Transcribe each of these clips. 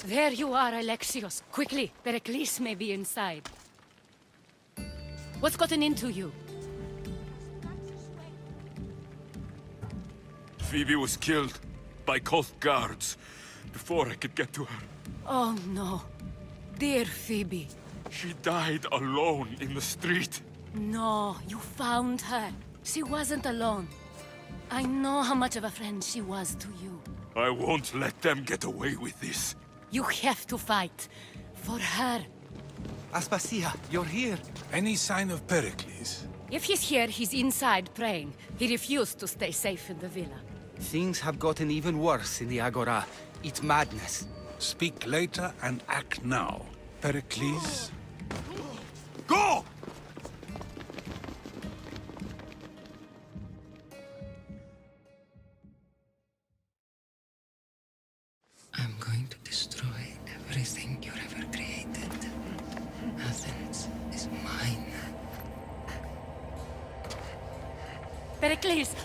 There you are, Alexios. Quickly, Pericles may be inside. What's gotten into you? Phoebe was killed by Koth guards before I could get to her. Oh no. Dear Phoebe. She died alone in the street. No, you found her. She wasn't alone. I know how much of a friend she was to you. I won't let them get away with this. You have to fight. For her. Aspasia, you're here. Any sign of Pericles? If he's here, he's inside praying. He refused to stay safe in the villa. Things have gotten even worse in the Agora. It's madness. Speak later and act now. Pericles? Go! I'm going to destroy everything you've ever created. Athens is mine. Pericles!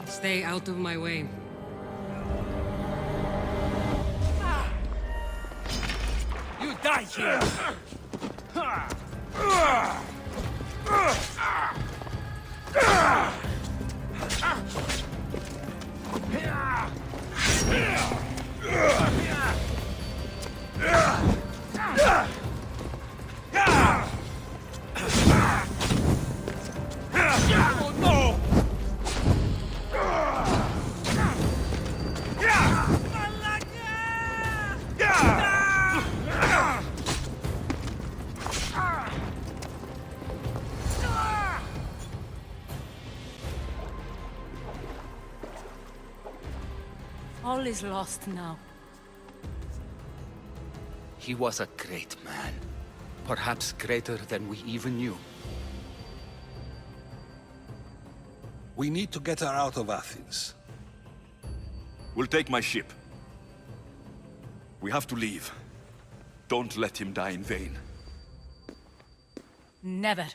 Stay out of my way. You die here! Oh no! All is lost now. He was a great man. Perhaps greater than we even knew. We need to get her out of Athens. We'll take my ship. We have to leave. Don't let him die in vain. Never.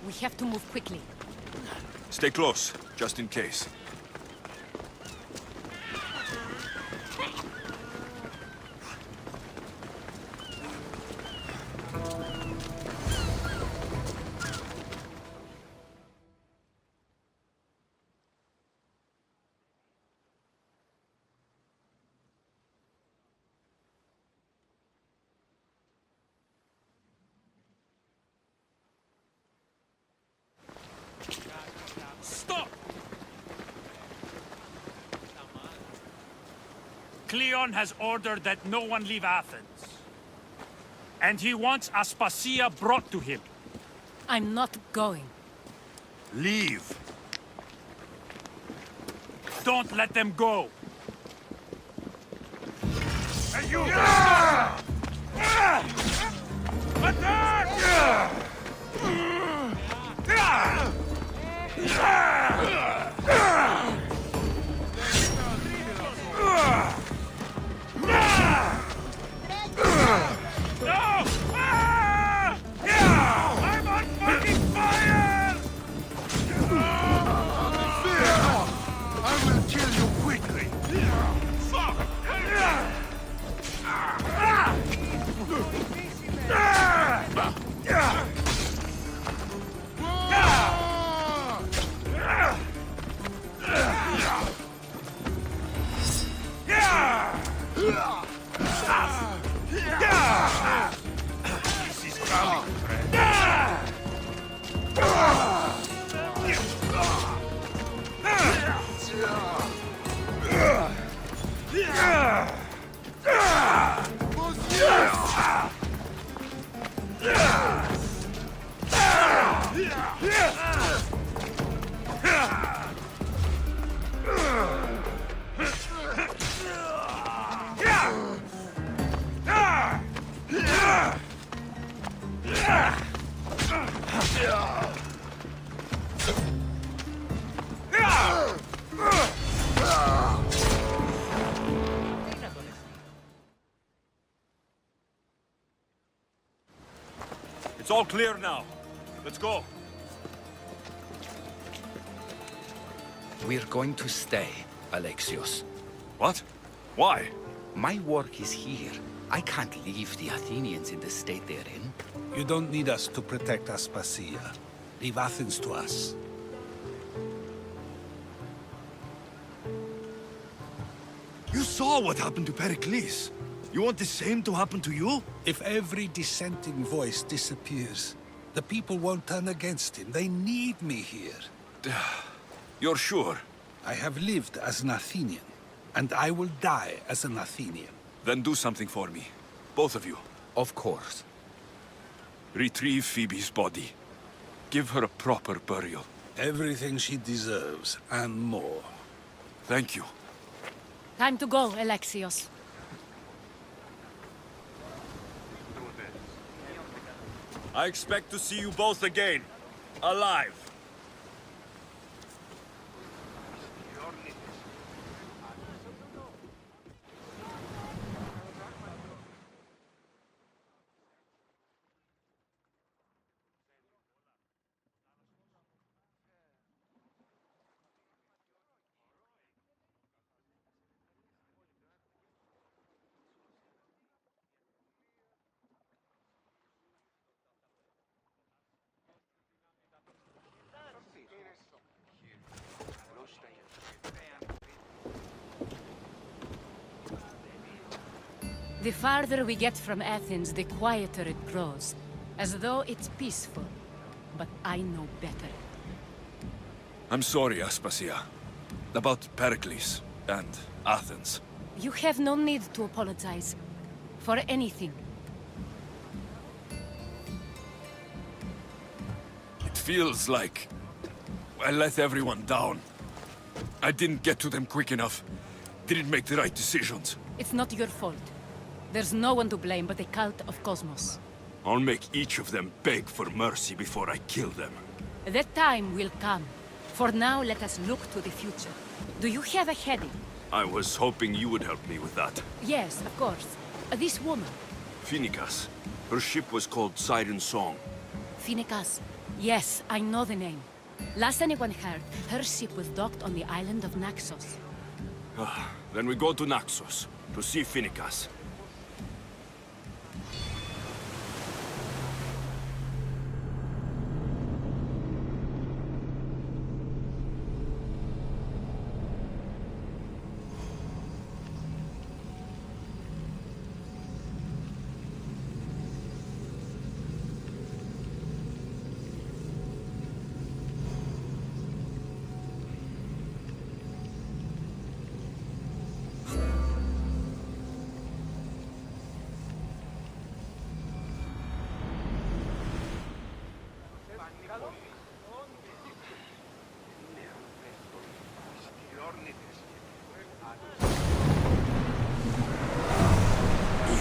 We have to move quickly. Stay close, just in case. Stop! Cleon has ordered that no one leave Athens. And he wants Aspasia brought to him. I'm not going. Leave! Don't let them go! And you! Attack! No! I'm on fucking fire! It's all clear now. Let's go. We're going to stay, Alexios. What? Why? My work is here. I can't leave the Athenians in the state they're in. You don't need us to protect Aspasia. Leave Athens to us. You saw what happened to Pericles. You want the same to happen to you? If every dissenting voice disappears, the people won't turn against him. They need me here. You're sure? I have lived as an Athenian, and I will die as an Athenian. Then do something for me. Both of you. Of course. Retrieve Phoebe's body. Give her a proper burial. Everything she deserves, and more. Thank you. Time to go, Alexios. I expect to see you both again. Alive. The farther we get from Athens, the quieter it grows. As though it's peaceful. But I know better. I'm sorry, Aspasia. About Pericles and Athens. You have no need to apologize. For anything. It feels like I let everyone down. I didn't get to them quick enough. Didn't make the right decisions. It's not your fault. There's no one to blame but the cult of Cosmos. I'll make each of them beg for mercy before I kill them. That time will come. For now, let us look to the future. Do you have a heading? I was hoping you would help me with that. Yes, of course. This woman. Phoenicas. Her ship was called Siren Song. Phoenicas. Yes, I know the name. Last anyone heard, her ship was docked on the island of Naxos. Then we go to Naxos to see Phoenicas.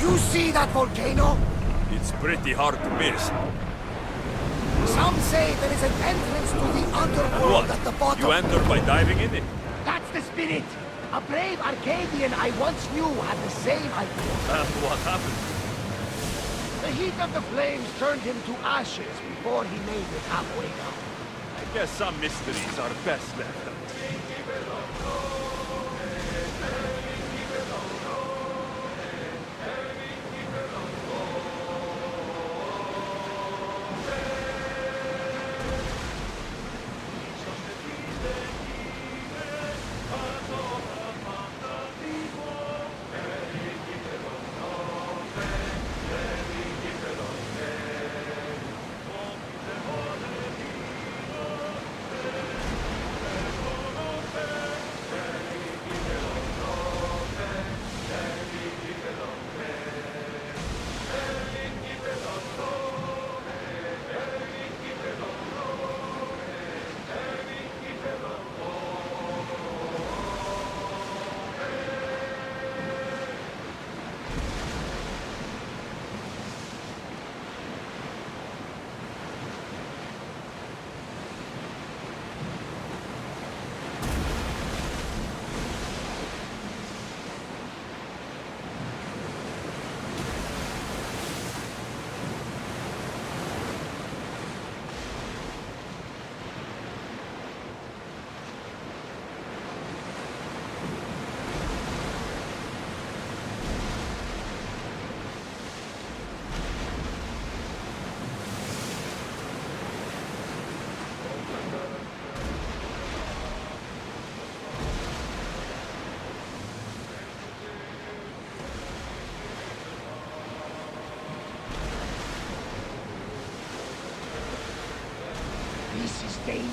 You see that volcano? It's pretty hard to miss. Some say there is an entrance to the underworld at the bottom. You enter by diving in it? That's the spirit. A brave Arcadian I once knew had the same idea. And what happened? The heat of the flames turned him to ashes before he made it halfway down. I guess some mysteries are best left untold.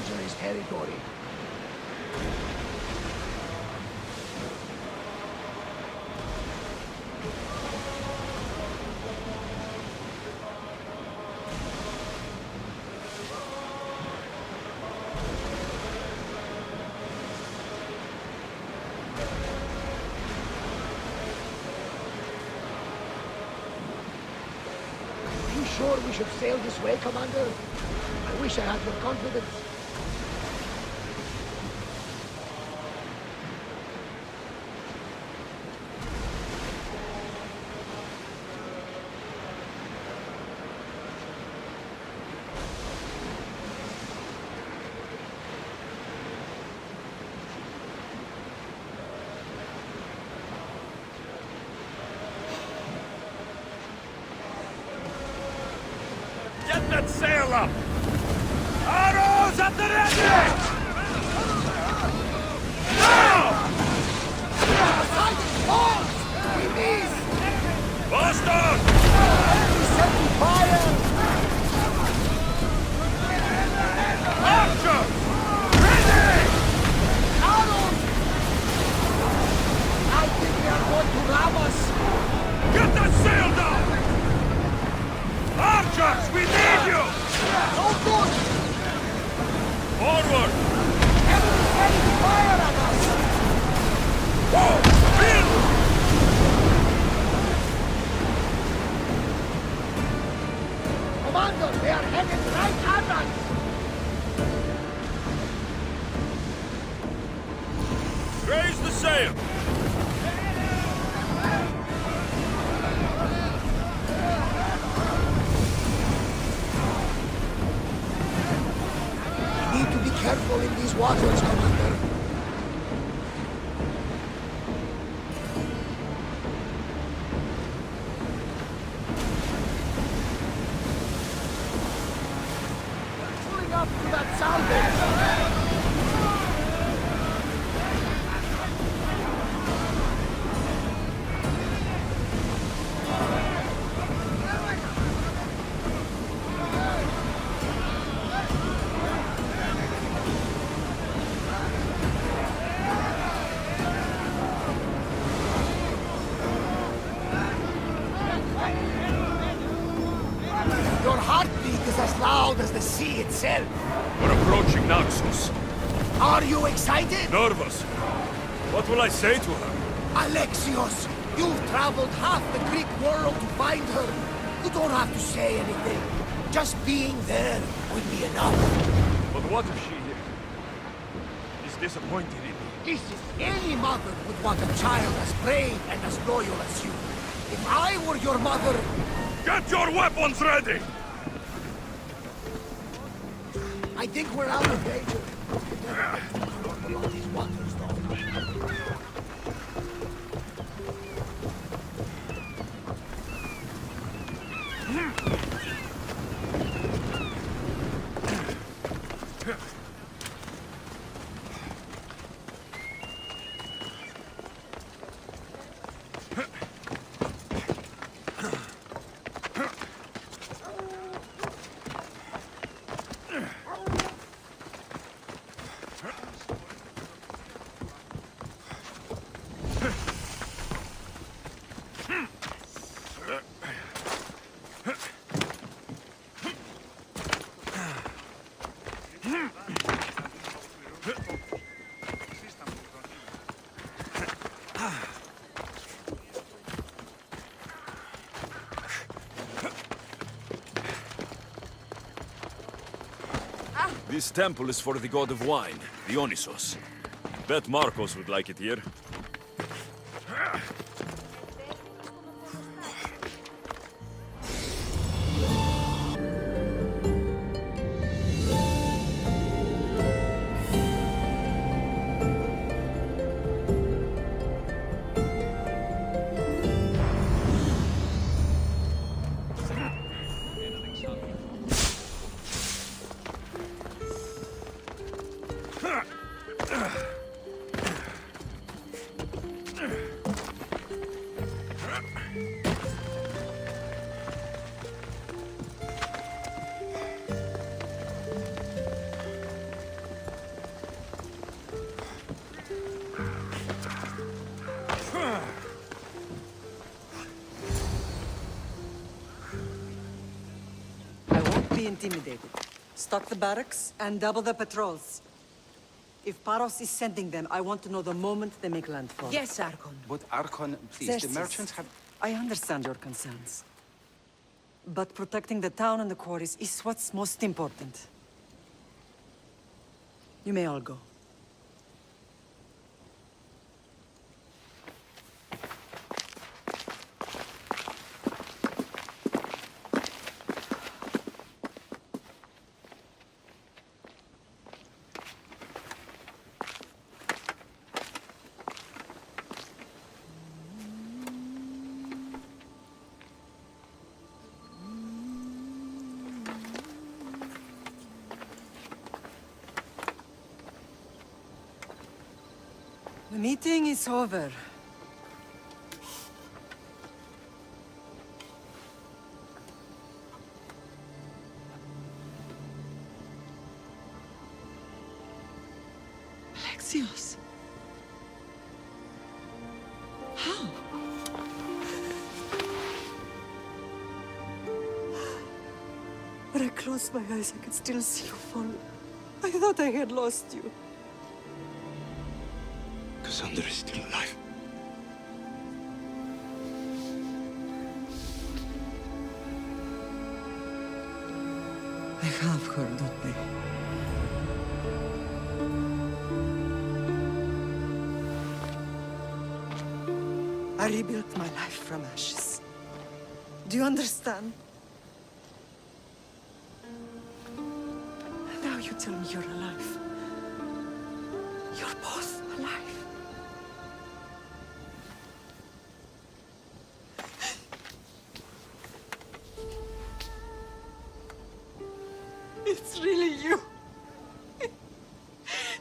dangerous territory. Are you sure we should sail this way, Commander? I wish I had your confidence. Get that sail up! Arrows at the ready! Now! We miss! Boston! Setting fire! Archer! Ready! Arrows! I think they are going to ram us! Get that sail down! Archers, we need you! No good! Forward! Enemy setting fire at us! Whoa! Bill! Commander, they are headed right at us! Raise the sail! We need to be careful in these waters, Commander. Pulling up to that salvage! Your heartbeat is as loud as the sea itself. We're approaching Naxos. Are you excited? Nervous. What will I say to her? Alexios, you've traveled half the Greek world to find her. You don't have to say anything. Just being there will be enough. But what if she is disappointed in me? Listen, any mother would want a child as brave and as loyal as you. If I were your mother... Get your weapons ready! I think we're out of danger. Never get too comfortable on these waters, though. This temple is for the god of wine, Dionysos. Bet Marcos would like it here. be intimidated. Stock the barracks and double the patrols. If Paros is sending them, I want to know the moment they make landfall. Yes, Archon. But Archon, please, the Xerxes, merchants have... I understand your concerns. But protecting the town and the quarries is what's most important. You may all go. The meeting is over. Alexios. How? When I closed my eyes, I could still see you fall. I thought I had lost you. Cassandra is still alive. I have her, don't they? I rebuilt my life from ashes. Do you understand? Now you tell me you're alive. You're both alive. It's really you.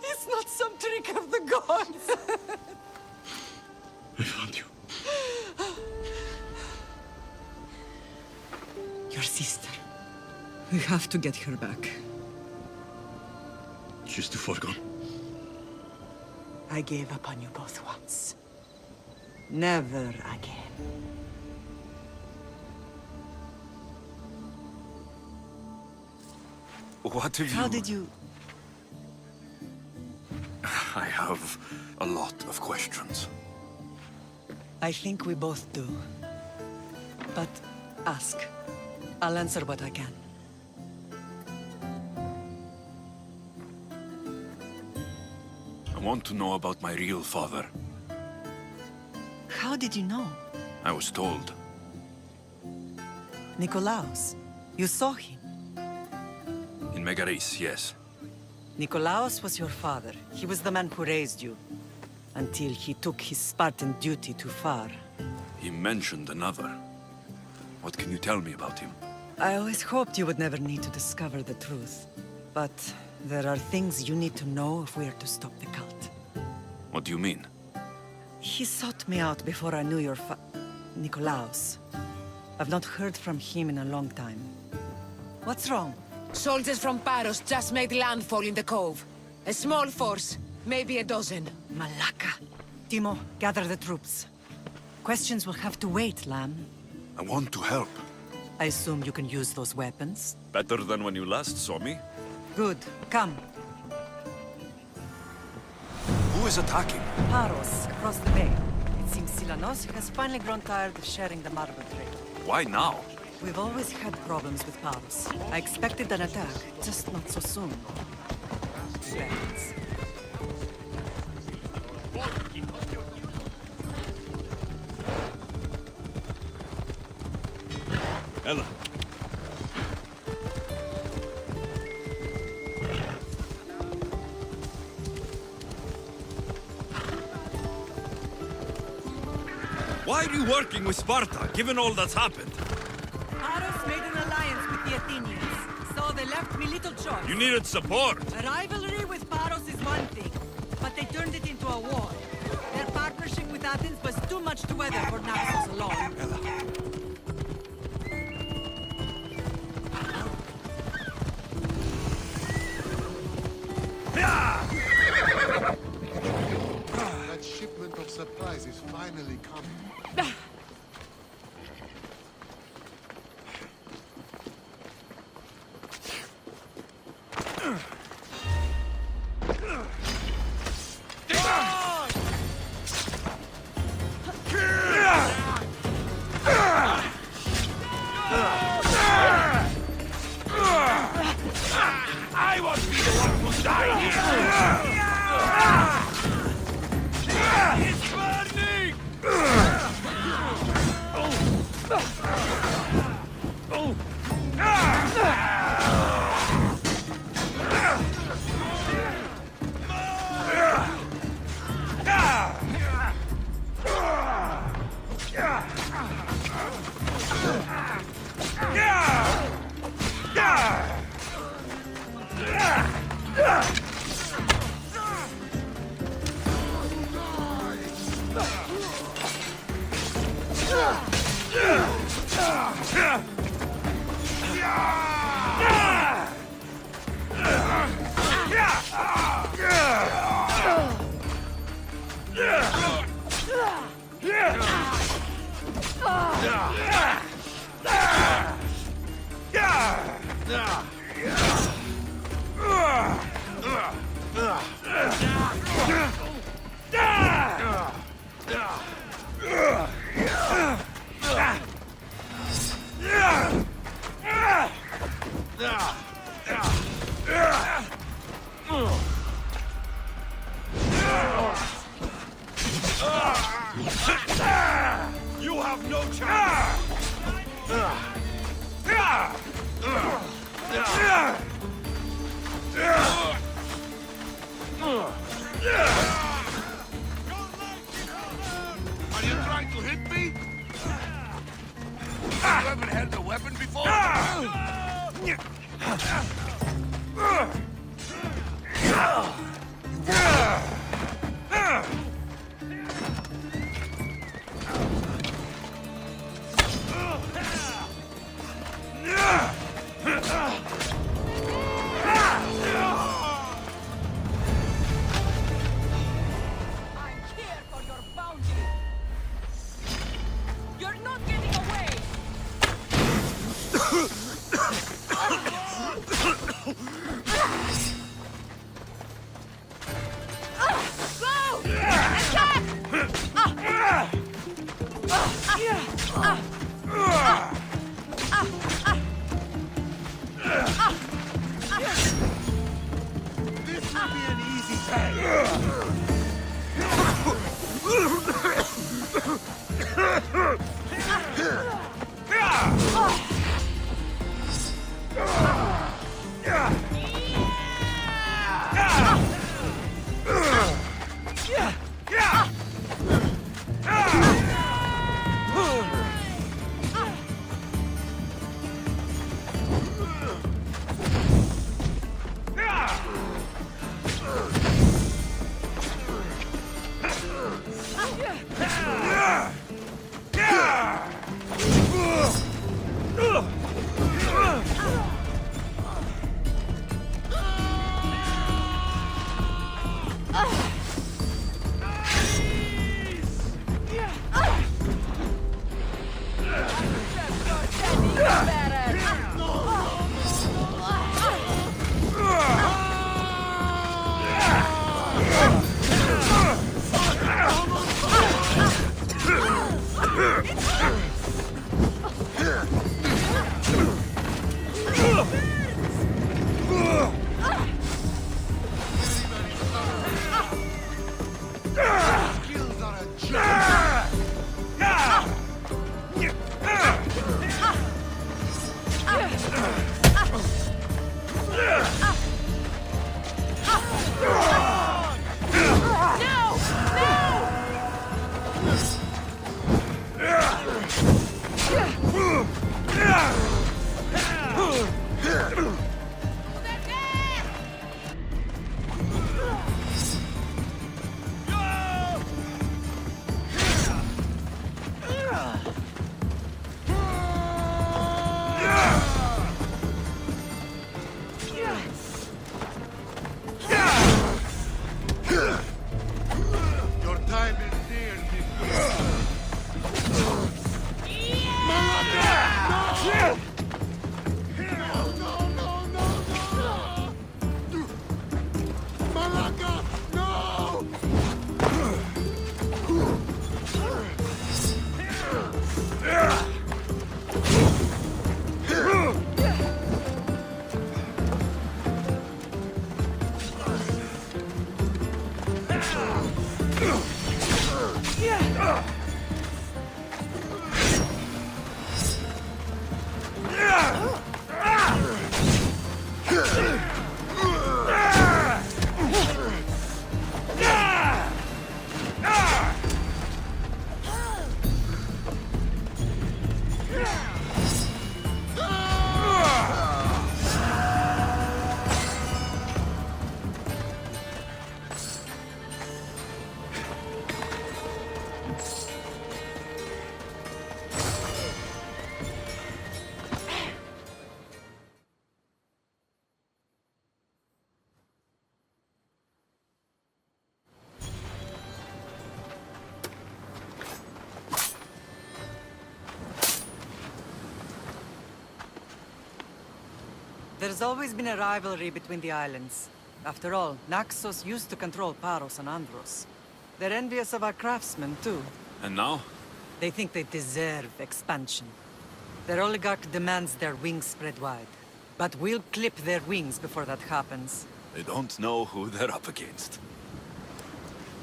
It's not some trick of the gods. I found you. Your sister. We have to get her back. She's too far gone. I gave up on you both once. Never again. What have you... How did you... I have a lot of questions. I think we both do. But ask. I'll answer what I can. I want to know about my real father. How did you know? I was told. Nikolaos. You saw him. In Megaris, yes. Nikolaos was your father. He was the man who raised you. Until he took his Spartan duty too far. He mentioned another. What can you tell me about him? I always hoped you would never need to discover the truth. But there are things you need to know if we are to stop the cult. What do you mean? He sought me out before I knew your Nikolaos. I've not heard from him in a long time. What's wrong? Soldiers from Paros just made landfall in the cove. A small force, maybe a dozen. Malaka. Timo, gather the troops. Questions will have to wait, Lamb. I want to help. I assume you can use those weapons? Better than when you last saw me. Good. Come. Who is attacking? Paros, across the bay. It seems Silanos has finally grown tired of sharing the marble trade. Why now? We've always had problems with Paros. I expected an attack, just not so soon. Bandits. Ella. Why are you working with Sparta, given all that's happened? Paros made an alliance with the Athenians, so they left me little choice. You needed support. A rivalry with Paros is one thing, but they turned it into a war. Their partnership with Athens was too much to weather for Naxos alone. That shipment of supplies is finally coming. You have no chance! Are you trying to hit me? You ever held a weapon before? I'm here for your bounty. You're not getting away. Go! Attack! This will be an easy time. Skills are a joke. Your time is near, Nicholas. Malaga, no! Yeah! There's always been a rivalry between the islands. After all, Naxos used to control Paros and Andros. They're envious of our craftsmen, too. And now? They think they deserve expansion. Their oligarch demands their wings spread wide. But we'll clip their wings before that happens. They don't know who they're up against.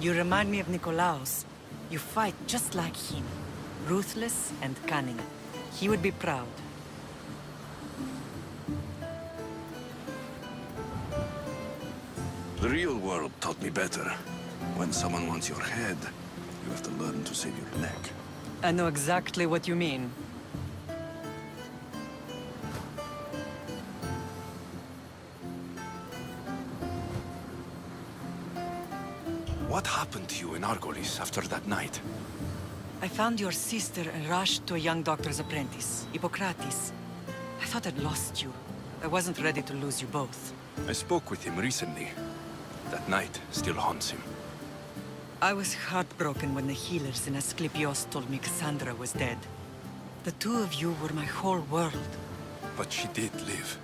You remind me of Nikolaos. You fight just like him. Ruthless and cunning. He would be proud. The real world taught me better. When someone wants your head, you have to learn to save your neck. I know exactly what you mean. What happened to you in Argolis after that night? I found your sister and rushed to a young doctor's apprentice, Hippocrates. I thought I'd lost you. I wasn't ready to lose you both. I spoke with him recently. That night still haunts him. I was heartbroken when the healers in Asclepios told me Cassandra was dead. The two of you were my whole world. But she did live.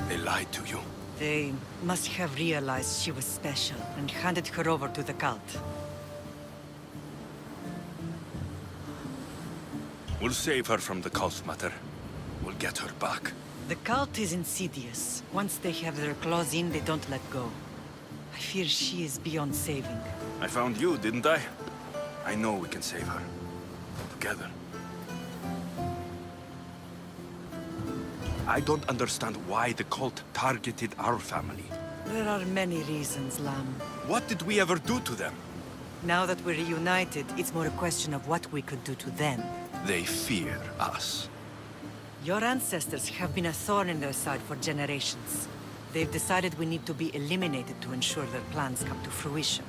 They lied to you. They must have realized she was special and handed her over to the cult. We'll save her from the cult, MATER. We'll get her back. The cult is insidious. Once they have their claws in, they don't let go. I fear she is beyond saving. I found you, didn't I? I know we can save her. Together. I don't understand why the cult targeted our family. There are many reasons, Lam. What did we ever do to them? Now that we're reunited, it's more a question of what we could do to them. They fear us. Your ancestors have been a thorn in their side for generations. They've decided we need to be eliminated to ensure their plans come to fruition.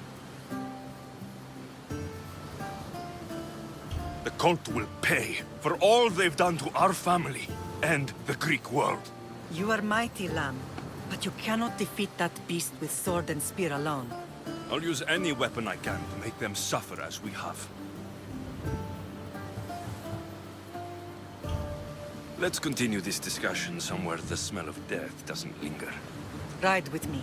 The cult will pay for all they've done to our family and the Greek world. You are mighty, Lam, but you cannot defeat that beast with sword and spear alone. I'll use any weapon I can to make them suffer as we have. Let's continue this discussion somewhere the smell of death doesn't linger. Ride with me.